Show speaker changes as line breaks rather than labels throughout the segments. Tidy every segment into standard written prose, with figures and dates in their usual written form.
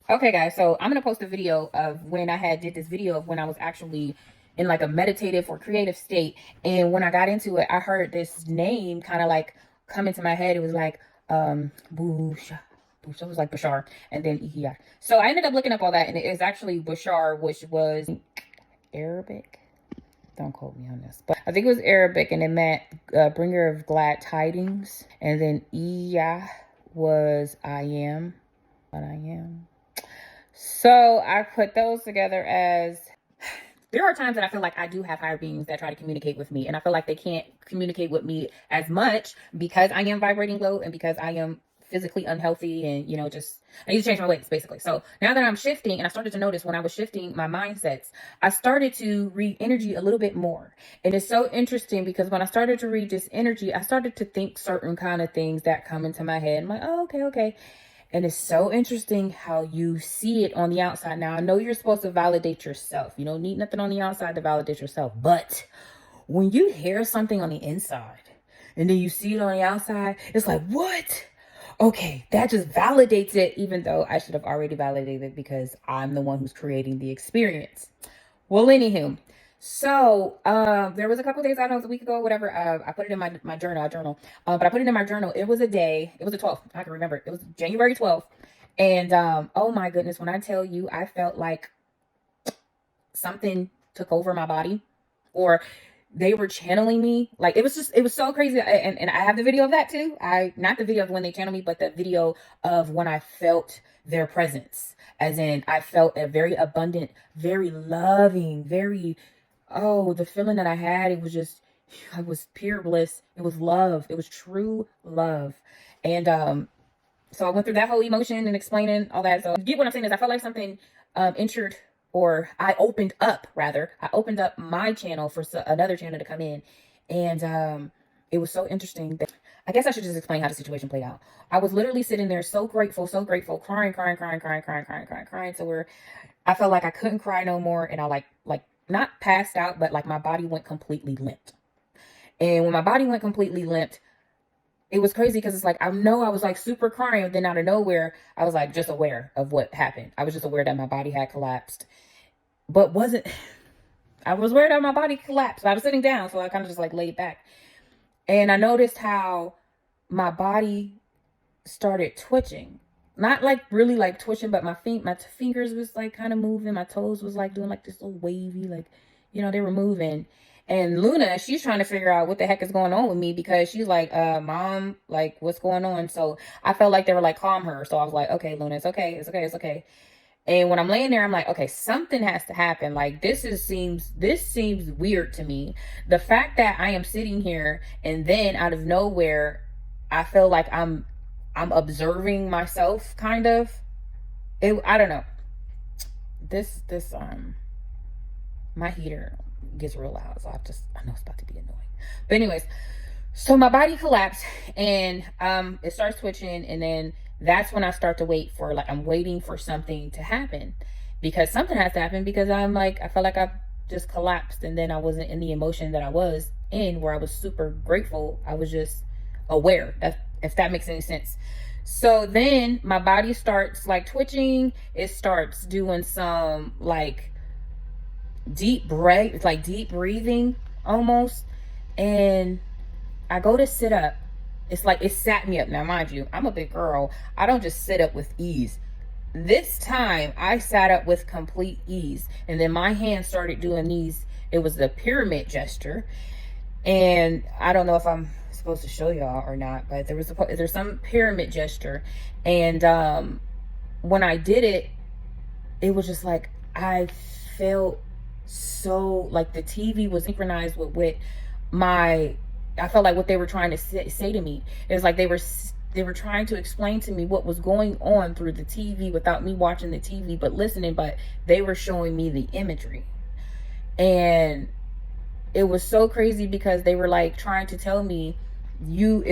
Okay, guys, so I'm gonna post a video of when I did this video of when I was actually in like a meditative or creative state. And when I got into it, I heard this name kind of like come into my head. It was like Busha. It was like Bashar, and then Ihya. So I ended up looking up all that, and it is actually Bashar, which was Arabic. Don't quote me on this, but I think it was Arabic, and it meant bringer of glad tidings. And then Iya was I am what I am. So I put those together as there are times that I feel like I do have higher beings that try to communicate with me, and I feel like they can't communicate with me as much because I am vibrating low and because I am physically unhealthy, and just I need to change my ways basically. So now that I'm shifting, and I started to notice when I was shifting my mindsets, I started to read energy a little bit more. And it's so interesting because when I started to read this energy, I started to think certain kind of things that come into my head. I'm like, oh, okay. And it's so interesting how you see it on the outside. Now, I know you're supposed to validate yourself. You don't need nothing on the outside to validate yourself. But when you hear something on the inside and then you see it on the outside, it's like, what? Okay, that just validates it, even though I should have already validated it because I'm the one who's creating the experience. Well, anywho, so there was a couple days, I don't know, it was a week ago, whatever. I put it in my journal, but I put it in my journal. It was a day. It was the 12th. I can remember. It was January 12th. And oh my goodness, when I tell you, I felt like something took over my body, or they were channeling me. Like it was so crazy. And I have the video of that too. Not the video of when they channeled me, but the video of when I felt their presence. As in, I felt a very abundant, very loving, the feeling that I had, it was pure bliss. It was love. It was true love. And so I went through that whole emotion and explaining all that. So get what I'm saying is I felt like something entered, or I opened up my channel for another channel to come in. And it was so interesting that I guess I should just explain how the situation played out. I was literally sitting there so grateful, crying. So where I felt like I couldn't cry no more. And I like not passed out, but like my body went completely limp. And when my body went completely limp, it was crazy because it's like, I know I was like super crying. Then out of nowhere, I was like just aware of what happened. I was just aware that my body had collapsed, but I was aware that my body collapsed. I was sitting down, so I kind of just like laid back. And I noticed how my body started twitching. Not like really like twitching, but my fingers was like kind of moving. My toes was like doing like this little wavy, like, they were moving. And Luna, she's trying to figure out what the heck is going on with me because she's like, Mom, like, what's going on? So I felt like they were like, calm her. So I was like, okay, Luna, it's okay. And when I'm laying there, I'm like, okay, something has to happen. Like, this seems weird to me. The fact that I am sitting here and then out of nowhere, I feel like I'm observing myself, kind of. I don't know. This my heater gets real loud, so I know it's about to be annoying. But anyways, so my body collapsed and it starts twitching, and then that's when I start to I'm waiting for something to happen, because something has to happen, because I felt like I just collapsed, and then I wasn't in the emotion that I was in, where I was super grateful. I was just aware, if that makes any sense. So then my body starts like twitching. It starts doing some like deep breathing almost. And I go to sit up. It's like it sat me up. Now, mind you, I'm a big girl. I don't just sit up with ease. This time I sat up with complete ease. And then my hands started doing these. It was the pyramid gesture. And I don't know if I'm supposed to show y'all or not, but there's some pyramid gesture. And when I did it, it was just like, I felt so like the TV was synchronized with what I felt like what they were trying to say to me. It was like they were trying to explain to me what was going on through the TV without me watching the TV, but listening, but they were showing me the imagery. And it was so crazy because they were like trying to tell me, you're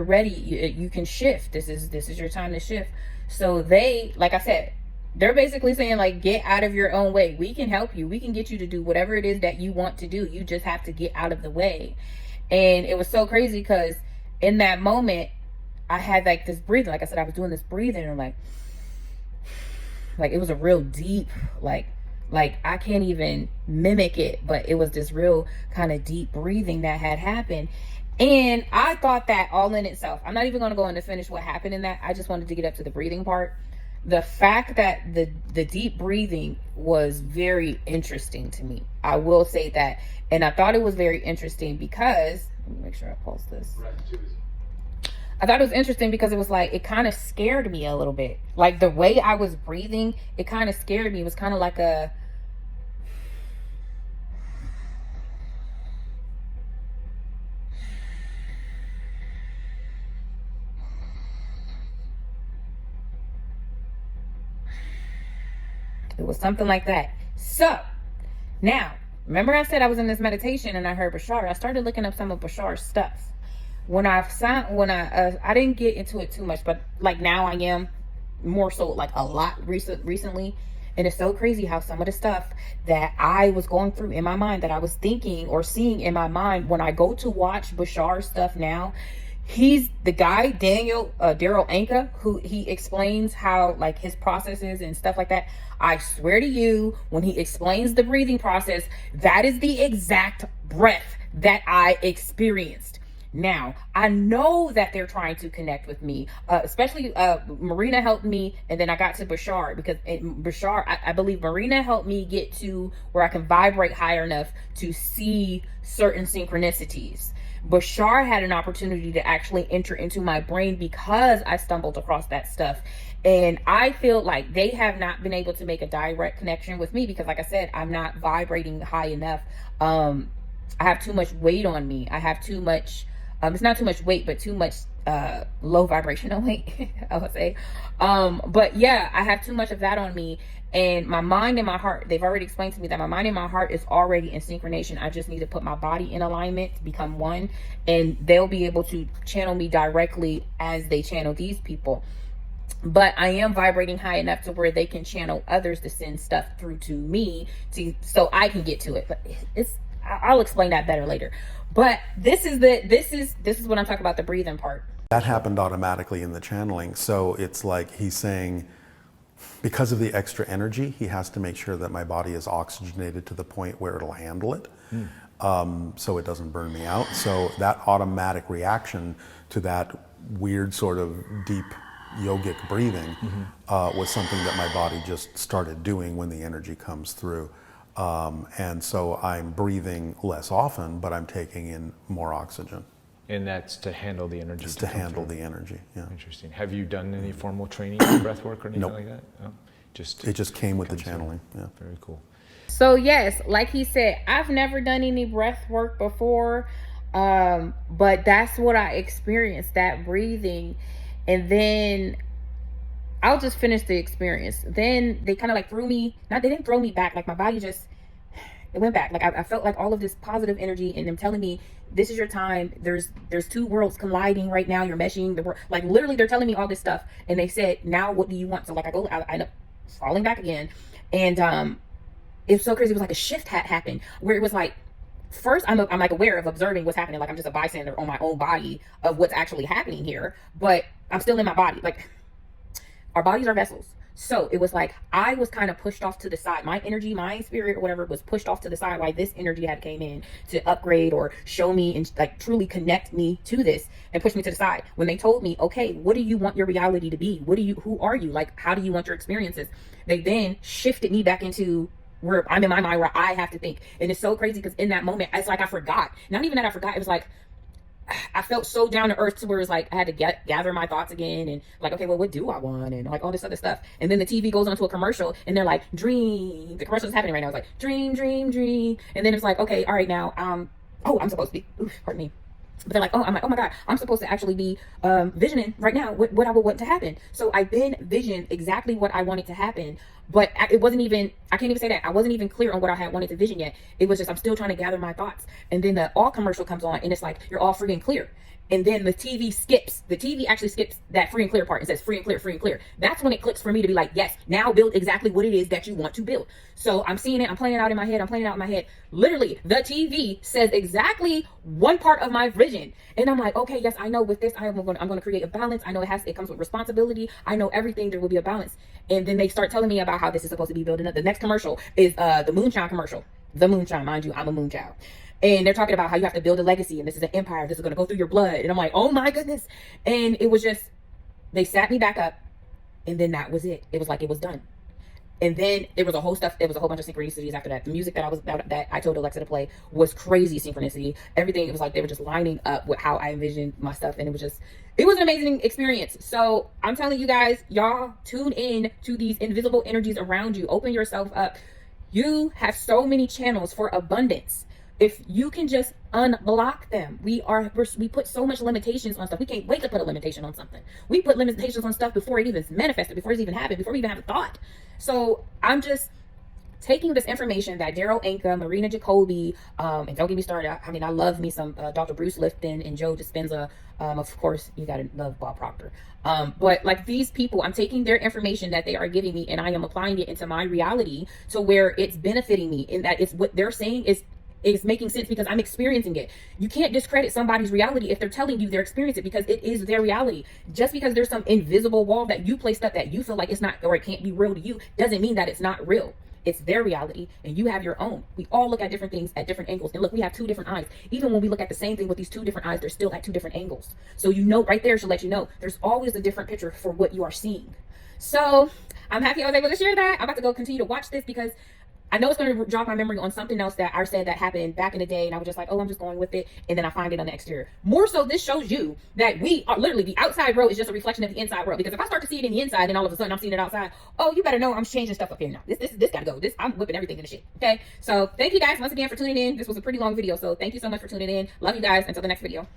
ready. You can shift. This is your time to shift. So they, like I said, they're basically saying like, get out of your own way. We can help you. We can get you to do whatever it is that you want to do. You just have to get out of the way. And it was so crazy because in that moment I had like this breathing. Like I said, I was doing this breathing, and I'm like, like it was a real deep, like I can't even mimic it, but it was this real kind of deep breathing that had happened. And I thought that all in itself, I'm not even going to go into finish what happened in that. I just wanted to get up to the breathing part. The fact that the deep breathing was very interesting to me, I will say that. And I thought it was very interesting because, let me make sure I post this. I thought it was interesting because it was like, it kind of scared me a little bit. Like the way I was breathing, it kind of scared me. It was kind of like a, it was something like that. So now, remember I said I was in this meditation and I heard Bashar. I started looking up some of Bashar's stuff. I didn't get into it too much, but like now I am more so, like a lot recently. And it's so crazy how some of the stuff that I was going through in my mind, that I was thinking or seeing in my mind, when I go to watch Bashar's stuff now, he's the guy, Daryl Anka, who he explains how like his processes and stuff like that. I swear to you, when he explains the breathing process, that is the exact breath that I experienced. Now, I know that they're trying to connect with me, especially Marina helped me, and then I got to Bashar, because Bashar, I believe Marina helped me get to where I can vibrate higher enough to see certain synchronicities. Bashar had an opportunity to actually enter into my brain because I stumbled across that stuff. And I feel like they have not been able to make a direct connection with me because, like I said, I'm not vibrating high enough. I have too much weight on me. I have too much, it's not too much weight, but too much low vibrational weight, I would say. But yeah, I have too much of that on me. And my mind and my heart, they've already explained to me that my mind and my heart is already in synchronization. I just need to put my body in alignment to become one, and they'll be able to channel me directly as they channel these people. But I am vibrating high enough to where they can channel others to send stuff through to me so I can get to it. But I'll explain that better later. But this is what I'm talking about, the breathing part.
That happened automatically in the channeling. So it's like he's saying, because of the extra energy, he has to make sure that my body is oxygenated to the point where it'll handle it, so it doesn't burn me out. So that automatic reaction to that weird sort of deep yogic breathing was something that my body just started doing when the energy comes through. And so I'm breathing less often, but I'm taking in more oxygen.
And that's to handle the energy.
Just to handle the energy, yeah.
Interesting. Have you done any formal training in breath work or anything like that? Oh,
it just came with the channeling, yeah.
Very cool.
So yes, like he said, I've never done any breath work before, but that's what I experienced, that breathing. And then I'll just finish the experience. Then they kind of like they didn't throw me back, like my body just, it went back. Like I felt like all of this positive energy and them telling me, this is your time. There's two worlds colliding right now. You're meshing the world. Like literally they're telling me all this stuff. And they said, now what do you want? So like I end up falling back again. And it was so crazy. It was like a shift had happened where it was like, first I'm like aware of observing what's happening. Like I'm just a bystander on my own body of what's actually happening here. But I'm still in my body. Like our bodies are vessels. So it was like I was kind of pushed off to the side. My energy, my spirit or whatever was pushed off to the side while this energy had came in to upgrade or show me and like truly connect me to this and push me to the side. When they told me, okay, what do you want your reality to be? Who are you? Like, how do you want your experiences? They then shifted me back into where I'm in my mind where I have to think. And it's so crazy because in that moment, it's like I forgot. Not even that I forgot. It was like, I felt so down to earth to where it's like I had to gather my thoughts again and like, okay, well, what do I want? And like all this other stuff. And then the TV goes on to a commercial and they're like, dream. The commercial is happening right now. It's like, dream, dream, dream. And then it's like, okay, all right, now, I'm supposed to be, pardon me. But they're like, I'm like, oh my God, I'm supposed to actually be visioning right now what I would want to happen. So I've been visioned exactly what I wanted to happen. But it wasn't even, I can't even say that. I wasn't even clear on what I had wanted to vision yet. It was just, I'm still trying to gather my thoughts. And then the all commercial comes on and it's like, you're all free and clear. and then the TV skips. The TV actually skips that free and clear part and says free and clear, free and clear. That's when it clicks for me to be like, yes, now build exactly what it is that you want to build. So I'm seeing it, I'm playing it out in my head. Literally, the TV says exactly one part of my vision. And I'm like, okay, yes, I know with this, I'm going to create a balance. I know it comes with responsibility. I know everything, there will be a balance. And then they start telling me about how this is supposed to be building up. The next commercial is the moonshine commercial. The moonshine, mind you, I'm a moonchild. And they're talking about how you have to build a legacy and this is an empire. This is going to go through your blood. And I'm like, oh my goodness. And it was just, they sat me back up and then that was it. It was like, it was done. And then there was a whole bunch of synchronicities after that. The music that I told Alexa to play was crazy synchronicity. Everything, it was like they were just lining up with how I envisioned my stuff. And it was an amazing experience. So I'm telling you guys, y'all tune in to these invisible energies around you. Open yourself up. You have so many channels for abundance. If you can just unblock them. We put so much limitations on stuff. We can't wait to put a limitation on something. We put limitations on stuff before it even manifested, before it's even happened, before we even have a thought. So I'm just taking this information that Daryl Anka, Marina Jacoby, and don't get me started. I mean, I love me some Dr. Bruce Lifton and Joe Dispenza. Of course, you gotta love Bob Proctor. But like these people, I'm taking their information that they are giving me and I am applying it into my reality to where it's benefiting me, in that it's what they're saying is making sense because I'm experiencing it. You can't discredit somebody's reality if they're telling you they're experiencing it, because it is their reality. Just because there's some invisible wall that you placed up that you feel like it's not, or it can't be real to you, doesn't mean that it's not real. It's their reality and you have your own. We all look at different things at different angles. And look, we have two different eyes. Even when we look at the same thing with these two different eyes, they're still at two different angles. So you know, right there should let you know there's always a different picture for what you are seeing. So I'm happy I was able to share that. I'm about to go continue to watch this because I know it's going to jog my memory on something else that I said that happened back in the day. And I was just like, oh, I'm just going with it. And then I find it on the exterior. More so, this shows you that we are literally, the outside world is just a reflection of the inside world. Because if I start to see it in the inside and all of a sudden I'm seeing it outside, oh, you better know I'm changing stuff up here now. This got to go. I'm whipping everything in the shit. Okay. So thank you guys once again for tuning in. This was a pretty long video. So thank you so much for tuning in. Love you guys. Until the next video.